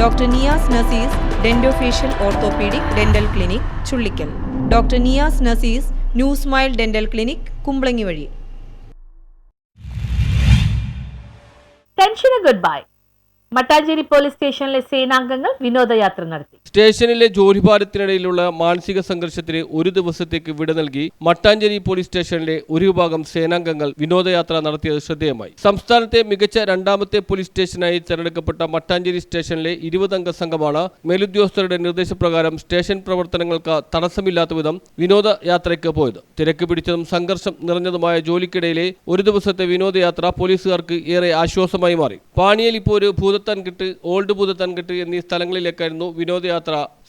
Doctor Niyas Naseez dentofacial orthopaedic dental clinic Chullickal. Doctor Niyas Naseez new smile dental clinic Kumbalangi വഴി. ടെൻഷന് goodbye. Mattancherry police സ്റ്റേഷനിലെ സേനാംഗങ്ങൾ വിനോദയാത്ര നടത്തി. സ്റ്റേഷനിലെ ജോലിഭാരത്തിനിടയിലുള്ള മാനസിക സംഘർഷത്തിന് ഒരു ദിവസത്തേക്ക് വിട നൽകി മട്ടാഞ്ചേരി പോലീസ് സ്റ്റേഷനിലെ ഒരു വിഭാഗം സേനാംഗങ്ങൾ വിനോദയാത്ര നടത്തിയത് ശ്രദ്ധേയമായി. സംസ്ഥാനത്തെ മികച്ച രണ്ടാമത്തെ പോലീസ് സ്റ്റേഷനായി തെരഞ്ഞെടുക്കപ്പെട്ട മട്ടാഞ്ചേരി സ്റ്റേഷനിലെ 20-അംഗ സംഘമാണ് മേലുദ്യോഗസ്ഥരുടെ നിർദ്ദേശപ്രകാരം സ്റ്റേഷൻ പ്രവർത്തനങ്ങൾക്ക് തടസ്സമില്ലാത്ത വിധം വിനോദയാത്രയ്ക്ക് പോയത്. തിരക്ക് പിടിച്ചതും സംഘർഷം നിറഞ്ഞതുമായ ജോലിക്കിടയിലെ ഒരു ദിവസത്തെ വിനോദയാത്ര പോലീസുകാർക്ക് ഏറെ ആശ്വാസമായി മാറി. പാണിയേലിപ്പോര്, ഭൂതത്താൻകെട്ട്, ഓൾഡ് ഭൂതത്താൻകെട്ട് എന്നീ സ്ഥലങ്ങളിലേക്കായിരുന്നു വിനോദയാത്ര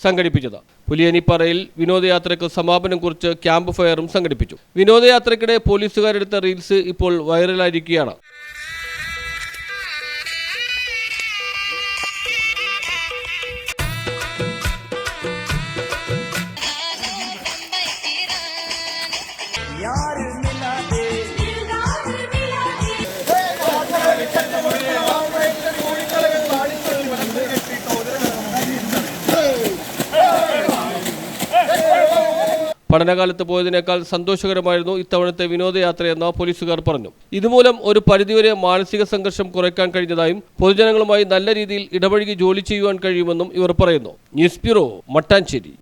സംഘടിപ്പിച്ചത്. പുലിയനിപ്പാറയിൽ വിനോദയാത്രയ്ക്ക് സമാപനം കുറിച്ച് ക്യാമ്പ് ഫയറും സംഘടിപ്പിച്ചു. വിനോദയാത്രയ്ക്കിടെ പോലീസുകാരെടുത്ത റീൽസ് ഇപ്പോൾ വൈറലായിരിക്കുകയാണ്. പഠനകാലത്ത് പോയതിനേക്കാൾ സന്തോഷകരമായിരുന്നു ഇത്തവണത്തെ വിനോദയാത്രയെന്ന് പോലീസുകാർ പറഞ്ഞു. ഇതുമൂലം ഒരു പരിധിവരെ മാനസിക സംഘർഷം കുറയ്ക്കാൻ കഴിഞ്ഞതായും പൊതുജനങ്ങളുമായി നല്ല രീതിയിൽ ഇടപഴകി ജോലി ചെയ്യുവാൻ കഴിയുമെന്നും ഇവർ പറയുന്നു. News bureau, Mattancherry.